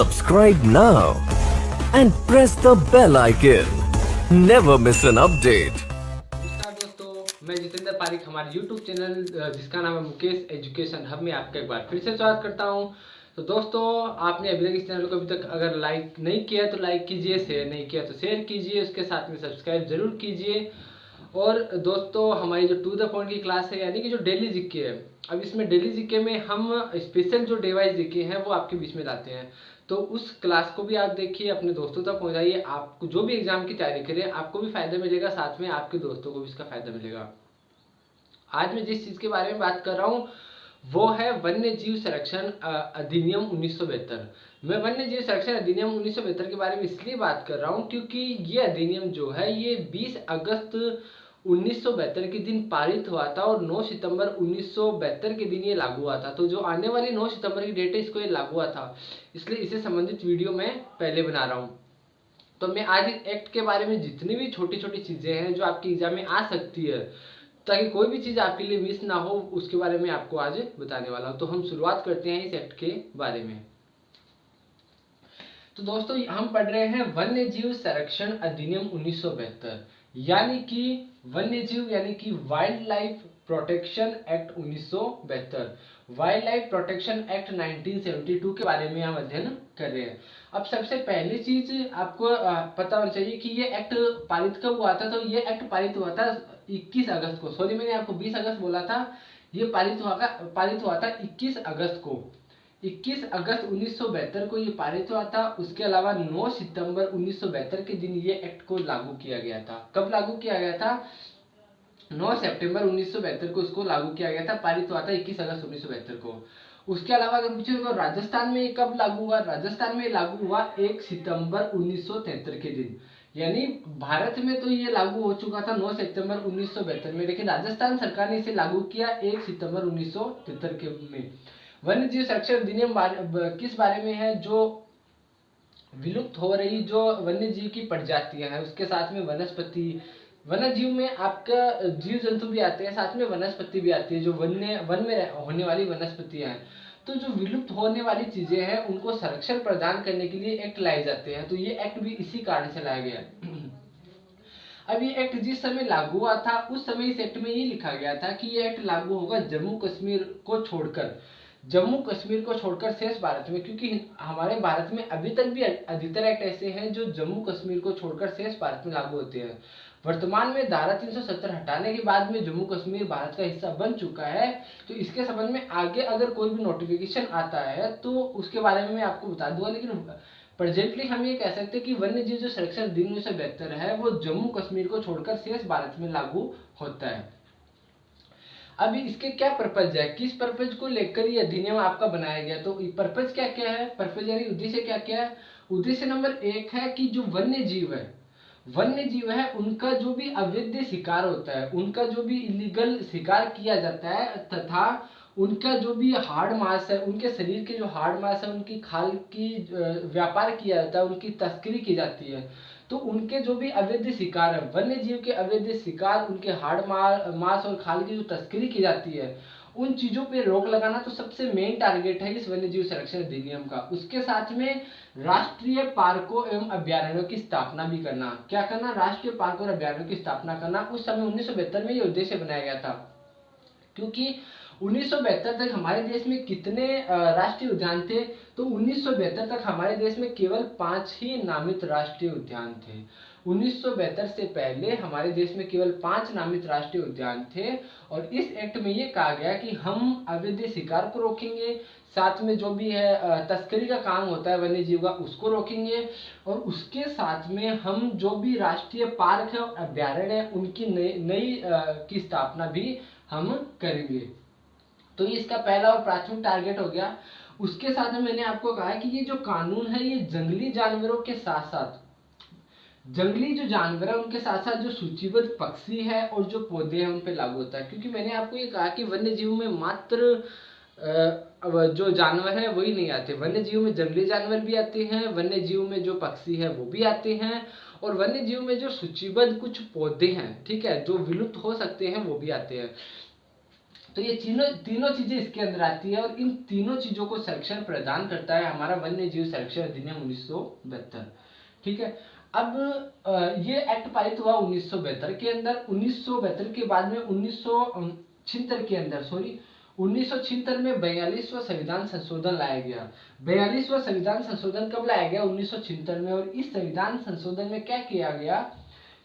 Subscribe now and press the bell icon. Never miss an update. नमस्कार दोस्तों, मैं जितेंद्र पारिक हमारे YouTube चैनल जिसका नाम है मुकेश एजुकेशन हब में आपका एक बार फिर से स्वागत करता हूं। तो दोस्तों, आपने अभी तक इस चैनल को अभी तक अगर लाइक नहीं किया तो लाइक कीजिए, शेयर नहीं किया तो शेयर कीजिए, उसके साथ में सब्सक्राइब जरूर कीजिए। और दोस्तों, हमारी जो टू द पॉइंट की क्लास है यानी कि जो डेली जीके है, अब इसमें डेली जीके में हम स्पेशल जो डिवाइस जीके हैं वो आपके बीच में लाते हैं। तो उस क्लास को भी आप देखिए, अपने दोस्तों तक पहुंचाइए। आपको जो भी एग्जाम की तैयारी करें आपको भी फायदा मिलेगा, साथ में आपके दोस्तों को भी इसका फायदा मिलेगा। आज मैं जिस चीज के बारे में बात कर रहा हूँ वो है वन्य जीव संरक्षण अधिनियम 1972। मैं वन्य जीव संरक्षण अधिनियम 1972 के बारे में इसलिए बात कर रहा हूँ क्योंकि ये अधिनियम जो है ये 20 अगस्त 1972 के दिन पारित हुआ था और 9 सितंबर 1972 के दिन ये लागू हुआ था। तो जो आने वाली 9 सितंबर की डेट है इसको ये लागू हुआ था, इसलिए इससे संबंधित वीडियो मैं पहले बना रहा हूँ। तो मैं आज इस एक्ट के बारे में जितनी भी छोटी छोटी चीजें हैं जो आपकी एग्जाम में आ सकती है, ताकि कोई भी चीज आपके लिए मिस ना हो, उसके बारे में आपको आज बताने वाला हूं। तो हम शुरुआत करते हैं इस एक्ट के बारे में। तो दोस्तों, हम पढ़ रहे हैं वन्य जीव संरक्षण अधिनियम 1972 यानी कि वन्य जीव यानी कि wild life protection act 1972, wild life protection act 1972 के बारे में हम अध्ययन कर रहे हैं। अब सबसे पहली चीज आपको पता होना चाहिए कि ये एक्ट पारित कब हुआ था। तो ये एक्ट पारित हुआ था 21 अगस्त को, सॉरी मैंने आपको 20 अगस्त बोला था, ये पारित हुआ था 21 अगस्त को। 21 अगस्त 1972 को ये पारित हुआ था। उसके अलावा 9 सितंबर 1972 के दिन ये एक्ट को लागू किया गया था। कब लागू किया गया था? 9 सितंबर 1972 को इसको लागू किया गया था, पारित हुआ था 21 अगस्त 1972 को। उसके अलावा अगर पूछे तो राजस्थान में ये कब लागू हुआ? राजस्थान में लागू हुआ 1 सितंबर 1973 के दिन। यानी भारत में तो ये लागू हो चुका था 9 सितंबर 1972 में, लेकिन राजस्थान सरकार ने इसे लागू किया 1 सितंबर 1973 के में। वन्य जीव संरक्षण अधिनियम किस बारे में है? जो विलुप्त हो रही जो वन्य जीव की प्रजातियां हैं, उसके साथ में वनस्पति, वन्य जीव में आपका जीव जंतु भी आते हैं, साथ में वनस्पति भी आती है, जो वन में होने वाली वनस्पतियां हैं। तो जो विलुप्त होने वाली चीजें हैं उनको संरक्षण प्रदान करने के लिए एक्ट लाए जाते हैं। तो ये एक्ट भी इसी कारण से लाया गया है। अब ये एक्ट जिस समय लागू हुआ था उस समय इस एक्ट में ये लिखा गया था कि ये एक्ट लागू होगा जम्मू कश्मीर को छोड़कर, जम्मू कश्मीर को छोड़कर शेष भारत में, क्योंकि हमारे भारत में अभी तक भी अधिकतर एक्ट ऐसे हैं जो जम्मू कश्मीर को छोड़कर शेष भारत में लागू होते हैं। वर्तमान में धारा 370 हटाने के बाद में जम्मू कश्मीर भारत का हिस्सा बन चुका है। तो इसके संबंध में आगे अगर कोई भी नोटिफिकेशन आता है तो उसके बारे में मैं आपको बता दूंगा, लेकिन प्रेजेंटली हम ये कह सकते हैं कि वन्य जीव जो संरक्षण अधिनियम 1972 है वो जम्मू कश्मीर को छोड़कर शेष भारत में लागू होता है। अभी इसके क्या पर्पज है, किस पर्पज को लेकर ये अधिनियम आपका बनाया गया? तो पर्पज क्या क्या है, पर्पज यानी उद्देश्य क्या क्या है? उद्देश्य नंबर 1 है कि जो वन्य जीव है, वन्य जीव है उनका जो भी अवैध शिकार होता है, उनका जो भी इलीगल शिकार किया जाता है, तथा उनका जो भी हार्ड मांस है, उनके शरीर के जो हार्ड मांस है, उनकी खाल की व्यापार किया जाता है, उनकी तस्करी की जाती है। तो उनके जो भी अवैध शिकार है, वन्य जीव के अवैध शिकार, उनके हार्ड मांस और खाल की जो तस्करी की जाती है, उन चीजों पे रोक लगाना तो सबसे मेन टारगेट है इस वन्य जीव संरक्षण अधिनियम का। उसके साथ में राष्ट्रीय पार्कों एवं अभ्यारण्यों की स्थापना भी करना। क्या करना? राष्ट्रीय पार्कों और अभ्यारण्यों की स्थापना करना। उस समय 1972 में ये उद्देश्य बनाया गया था, क्योंकि 1972 तक हमारे देश में कितने राष्ट्रीय उद्यान थे? तो 1972 तक हमारे देश में केवल 5 ही नामित राष्ट्रीय उद्यान थे। 1972 से पहले हमारे देश में केवल 5 नामित राष्ट्रीय उद्यान थे। और इस एक्ट में ये कहा गया कि हम अवैध शिकार को रोकेंगे, साथ में जो भी है तस्करी का काम होता है वन्य जीव का उसको रोकेंगे, और उसके साथ में हम जो भी राष्ट्रीय पार्क है और अभ्यारण्य है उनकी नई की स्थापना भी हम करेंगे। तो ये इसका पहला और प्राथमिक टारगेट हो गया। उसके साथ में मैंने आपको कहा कि ये जो कानून है ये जंगली जानवरों के साथ साथ, जंगली जो जानवर है उनके साथ साथ जो सूचीबद्ध पक्षी है और जो पौधे हैं उन पे लागू होता है। क्योंकि मैंने आपको ये कहा कि वन्य जीव में मात्र जो जानवर है वही नहीं आते, वन्य जीव में जंगली जानवर भी आते हैं, वन्य जीव में जो पक्षी है वो भी आते हैं, और वन्य जीव में जो सूचीबद्ध कुछ पौधे हैं, ठीक है, जो विलुप्त हो सकते हैं वो भी आते हैं। तो ये तीनों तीनों चीजें इसके अंदर आती है और इन तीनों चीजों को संरक्षण प्रदान करता है हमारा वन्य जीव संरक्षण अधिनियम 1972। ठीक है। अब ये एक्ट पारित हुआ 1972 के अंदर। 1972 के बाद में 1976 के अंदर 1976 में 42वां संविधान संशोधन लाया गया। 42वां संविधान संशोधन कब लाया गया? 1976 में। और इस संविधान संशोधन में क्या किया गया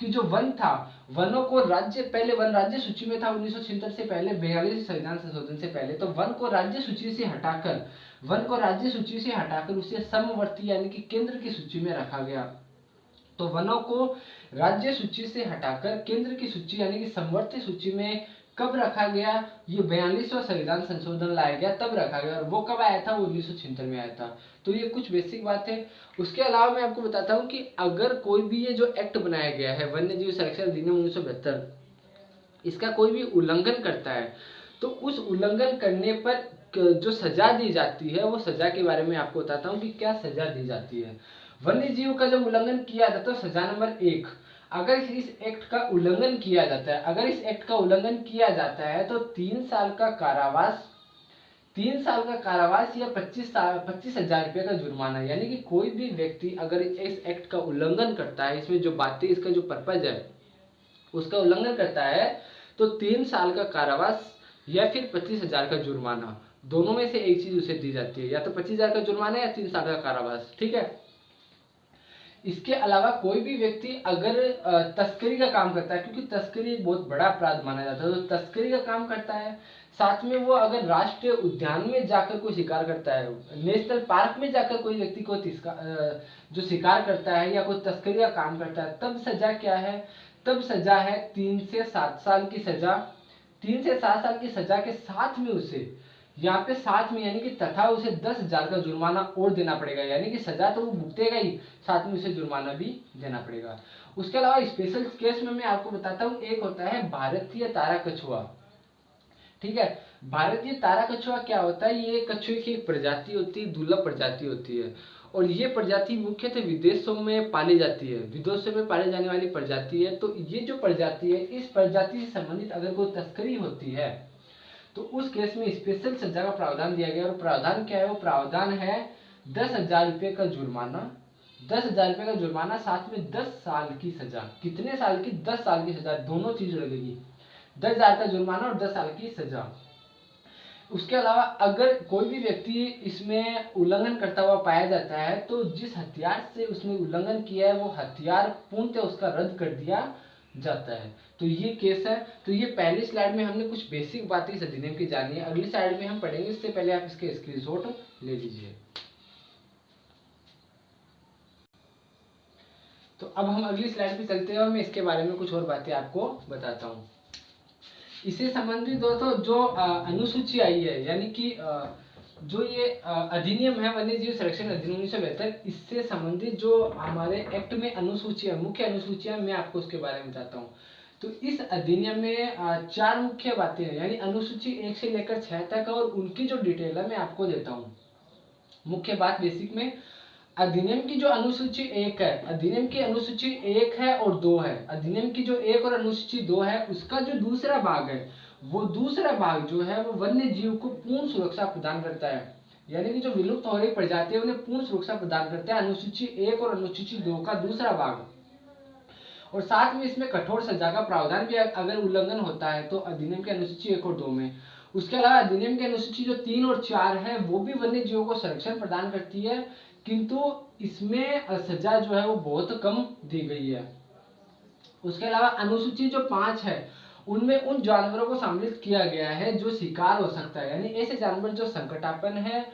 कि जो वन था, वनों को राज्य, पहले वन राज्य सूची में था 1976 से पहले, 42 संविधान संशोधन से पहले, तो वन को राज्य सूची से हटाकर उसे समवर्ती यानी कि केंद्र की सूची में रखा गया। तो वनों को राज्य सूची से हटाकर केंद्र की सूची यानी कि समवर्ती सूची में कब रखा गया? ये 42वां संविधान संशोधन लाया गया तब रखा गया। और वो कब आया था? वो 1976 में आया था। तो ये कुछ बेसिक बात है। उसके अलावा मैं आपको बताता हूँ कि अगर कोई भी ये जो एक्ट बनाया गया है वन्य जीव संरक्षण अधिनियम 1972, इसका कोई भी उल्लंघन करता है तो उस उल्लंघन करने पर जो सजा दी जाती है, वो सजा के बारे में आपको बताता हूँ कि क्या सजा दी जाती है। वन्य जीव का जब उल्लंघन किया जाता है तो सजा नंबर 1, अगर इस एक्ट का उल्लंघन किया जाता है तो 3 साल का कारावास या 25,000 रुपये का जुर्माना। यानी कि कोई भी व्यक्ति अगर इस एक्ट का उल्लंघन करता है, इसमें जो बातें, इसका जो पर्पज है उसका उल्लंघन करता है, तो 3 साल का कारावास या फिर 25,000 का जुर्माना, दोनों में से एक चीज उसे दी जाती है, या तो 25,000 का जुर्माना या 3 साल का कारावास। ठीक है। इसके अलावा कोई भी व्यक्ति अगर तस्करी का काम करता है, क्योंकि तस्करी एक बहुत बड़ा अपराध माना जाता है, तो तस्करी का काम करता है, साथ में वो अगर राष्ट्रीय उद्यान में जाकर कोई शिकार करता है, नेशनल पार्क में जाकर कोई व्यक्ति को जो शिकार करता है या कोई तस्करी का काम करता है, तब सजा क्या है? तब सजा है 3 से 7 साल की सजा। 3 से 7 साल की सजा के साथ में उसे, यहाँ पे साथ में यानी कि तथा उसे 10,000 का जुर्माना और देना पड़ेगा। यानी कि सजा तो वो भुगतेगा ही, साथ में उसे जुर्माना भी देना पड़ेगा। उसके अलावा स्पेशल केस में मैं आपको बताता हूँ, एक होता है भारतीय तारा कछुआ। ठीक है। भारतीय तारा कछुआ क्या होता है? ये कछुए की एक प्रजाति होती है, दुर्लभ प्रजाति होती है, और ये प्रजाति मुख्यतः विदेशों में पाली जाती है, विदेशों में पाली जाने वाली प्रजाति है। तो ये जो प्रजाति है, इस प्रजाति से संबंधित अगर कोई तस्करी होती है तो उस केस में स्पेशल सजा का प्रावधान दिया गया। और प्रावधान क्या है? वो प्रावधान है 10,000 रुपये का जुर्माना, 10,000 रुपये का जुर्माना, साथ में 10 साल की सजा। कितने साल की? 10 साल की सजा, दोनों चीज लगेगी, 10,000 का जुर्माना और 10 साल की सजा। उसके अलावा अगर कोई भी व्यक्ति इसमें उल्लंघन करता हुआ पाया जाता है तो जिस हथियार से उसने उल्लंघन किया है वो हथियार पूर्णतः उसका रद्द कर दिया जाता है। तो ये केस है। तो ये पहली स्लाइड में हमने कुछ बेसिक बातें इस अधिनियम की जानी है, अगली स्लाइड में हम पढ़ेंगे, इससे पहले आप इसके स्क्रीनशॉट ले लीजिए। तो अब हम अगली स्लाइड पे चलते हैं और मैं इसके बारे में कुछ और बातें आपको बताता हूँ। इससे संबंधित दोस्तों जो अनुसूची आई है, यानी कि जो ये अधिनियम है वन्य जीव संरक्षण अधिनियम 1972, इससे संबंधित जो हमारे एक्ट में अनुसूचियां, मुख्य अनुसूचियां, मैं आपको उसके बारे में बताता हूँ। तो इस अधिनियम में 4 मुख्य बातें हैं, यानी अनुसूची 1 से लेकर 6 तक, और उनकी जो डिटेल है मैं आपको देता हूँ। मुख्य बात बेसिक में, अधिनियम की जो अनुसूची 1 है, अधिनियम की अनुसूची 1 है और 2 है। अधिनियम की जो 1 और अनुसूची 2 है, उसका जो दूसरा भाग है, वो दूसरा भाग जो है वो वन्य जीव को पूर्ण सुरक्षा प्रदान करता है, यानी कि जो विलुप्त हो रही प्रजाति है उन्हें पूर्ण सुरक्षा प्रदान करता है, अनुसूची 1 और अनुसूची 2 का दूसरा भाग। और साथ में इसमें कठोर सजा का प्रावधान भी अगर उल्लंघन होता है तो अधिनियम के अनुसूची 1 और 2 में। उसके अलावा अधिनियम की अनुसूची जो 3 और 4 है वो भी वन्य जीवों को संरक्षण प्रदान करती है, किंतु इसमें सजा जो है वो बहुत कम दी गई है। उसके अलावा अनुसूची जो 5 है उनमें उन जानवरों को सम्मिलित किया गया है जो शिकार हो सकता है, यानी ऐसे जानवर जो संकटापन्न है,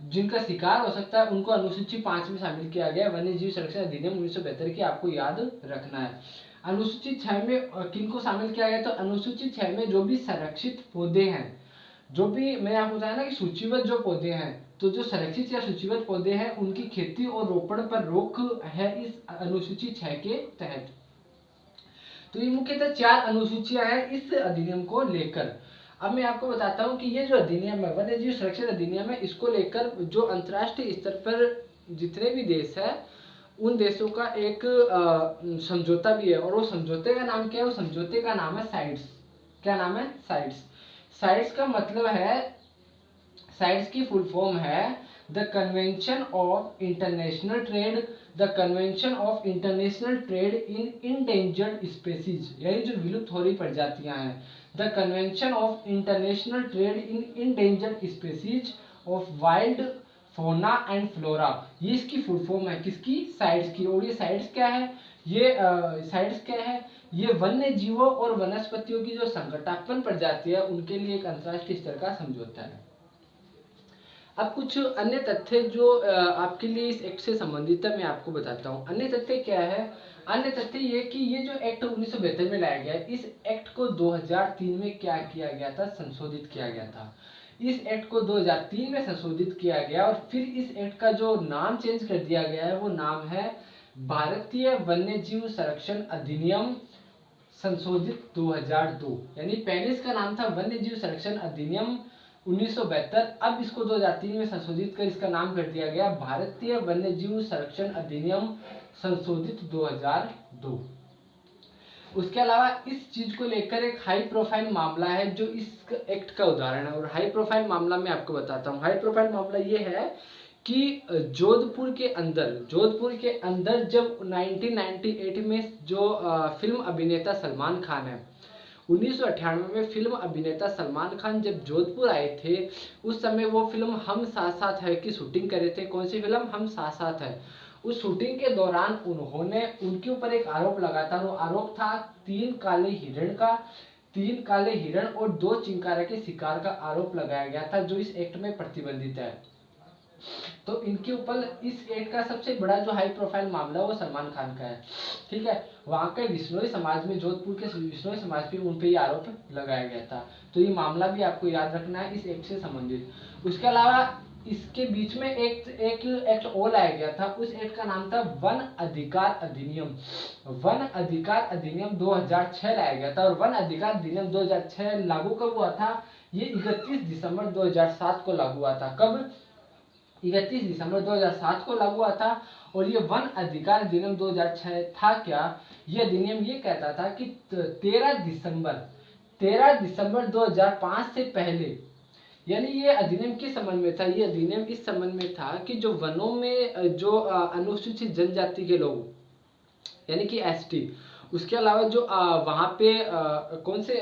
जिनका शिकार हो सकता है, उनको अनुसूची 5 में शामिल किया गया है। वन्य जीव संरक्षण अधिनियम 1972 की आपको याद रखना है। अनुसूची 6 में किनको शामिल किया गया? तो अनुसूची 6 में जो भी संरक्षित पौधे हैं, जो भी मैंने आपको बताया ना कि सूचीबद्ध जो पौधे हैं, तो जो संरक्षित या सूचीबद्ध पौधे हैं उनकी खेती और रोपण पर रोक है इस अनुसूची 6 के तहत। तो ये मुख्यतः 4 अनुसूचियां हैं इस अधिनियम को लेकर। अब मैं आपको बताता हूँ कि ये जो अधिनियम है वन्य जीव संरक्षण अधिनियम है, इसको लेकर जो अंतर्राष्ट्रीय स्तर पर जितने भी देश है उन देशों का एक समझौता भी है, और वो समझौते का नाम क्या है? वो समझौते का नाम है साइट्स। क्या नाम है? साइट्स। साइट्स का मतलब है, साइट्स की फुल फॉर्म है the convention of international trade, the convention of international trade in endangered species, यानी जो विलुप्त हो रही प्रजातियां हैं, the convention of international trade in endangered species of wild फोना एंड फ्लोरा। ये इसकी फुल फॉर्म है किसकी, साइट्स की। और ये साइट्स क्या है, ये साइट्स क्या है, ये वन्य जीवों और वनस्पतियों की जो संकटापन्न प्रजाति है उनके लिए एक अंतर्राष्ट्रीय स्तर का समझौता है। अब कुछ अन्य तथ्य जो आपके लिए इस एक्ट से संबंधित है मैं आपको बताता हूँ। अन्य तथ्य क्या है, अन्य तथ्य ये कि ये जो एक्ट 1972 में लाया गया, इस एक्ट को 2003 में क्या किया गया था, संशोधित किया गया था। इस एक्ट को 2003 में संशोधित किया गया और फिर इस एक्ट का जो नाम चेंज कर दिया गया है वो नाम है भारतीय वन्यजीव संरक्षण अधिनियम संशोधित 2002। यानी पहले इसका नाम था वन्यजीव संरक्षण अधिनियम 1972, अब इसको 2003 में संशोधित कर इसका नाम कर दिया गया भारतीय वन्यजीव संरक्षण अधिनियम संशोधित 2002। उसके अलावा इस चीज को लेकर एक हाई प्रोफाइल मामला है जो इस एक्ट का उदाहरण है, और हाई प्रोफाइल मामला मैं आपको बताता हूँ। हाई प्रोफाइल मामला ये है कि जोधपुर के अंदर जब 1998 में जो फिल्म अभिनेता सलमान खान है, 1998 में फिल्म अभिनेता सलमान खान जब जोधपुर आए थे, उस समय वो फिल्म हम साथ साथ है की शूटिंग कर रहे थे। कौन सी फिल्म, हम साथ साथ है। उस शूटिंग के दौरान उन्होंने उनके ऊपर एक आरोप लगा था, वो आरोप था 3 काले हिरण का, 3 काले हिरण और 2 चिंकारा के शिकार का आरोप लगाया गया था, जो इस एक्ट में प्रतिबंधित है। तो इनके ऊपर इस एक्ट का सबसे बड़ा जो हाई प्रोफाइल मामला है वो सलमान खान का है, ठीक है। वहां के विश्नोई समाज में, जोधपुर के विश्नोई समाज पे उन पे ये आरोप लगाया गया था। तो ये मामला भी आपको याद रखना है इस एक्ट से संबंधित। उसके अलावा इसके बीच में एक एक्ट और लाया गया था, उस एक्ट का नाम था वन अधिकार अधिनियम। वन अधिकार अधिनियम 2006 लाया गया था, और वन अधिकार अधिनियम 2006 लागू कब हुआ था, ये 31 दिसंबर 2007 को लागू हुआ था। कब, 31 दिसंबर 2007 को लागू हुआ था। और ये वन अधिकार अधिनियम 2006 था क्या, ये अधिनियम ये कहता था कि 13 दिसंबर 2005 से पहले, यानी ये अधिनियम किस संबंध में था, ये अधिनियम इस संबंध में था कि जो वनों में जो अनुसूचित जनजाति के लोग, यानी कि एसटी, उसके अलावा जो वहाँ पे कौन से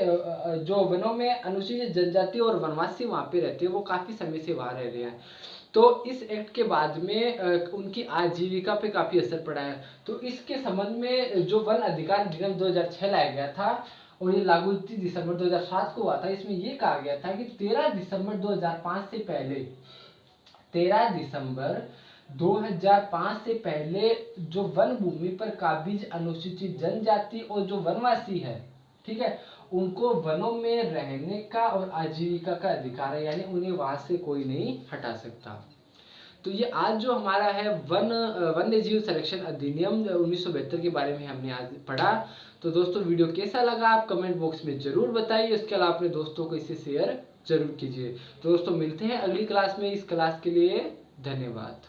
जो वनों में अनुसूचित जनजाति और वनवासी वहाँ पे रहते हैं, वो काफी समय से वहाँ रह रहे हैं। तो इस एक्ट के बाद में उनकी आजीविका पे काफी असर पड़ा है। तो इसके संबंध में जो वन अधिकार अधिनियम 2006 लाया गया था और ये लागू 31 दिसंबर 2007 को हुआ था, इसमें ये कहा गया था कि 13 दिसंबर 2005 से पहले, 13 दिसंबर 2005 से पहले जो वन भूमि पर काबिज अनुसूचित जनजाति और जो वनवासी है, ठीक है, उनको वनों में रहने का और आजीविका का अधिकार है, यानी उन्हें वहां से कोई नहीं हटा सकता। तो ये आज जो हमारा है वन्य जीव संरक्षण अधिनियम 1972 के बारे में हमने आज पढ़ा। तो दोस्तों वीडियो कैसा लगा आप कमेंट बॉक्स में जरूर बताइए, इसके अलावा अपने दोस्तों को इसे शेयर जरूर कीजिए। तो दोस्तों मिलते हैं अगली क्लास में, इस क्लास के लिए धन्यवाद।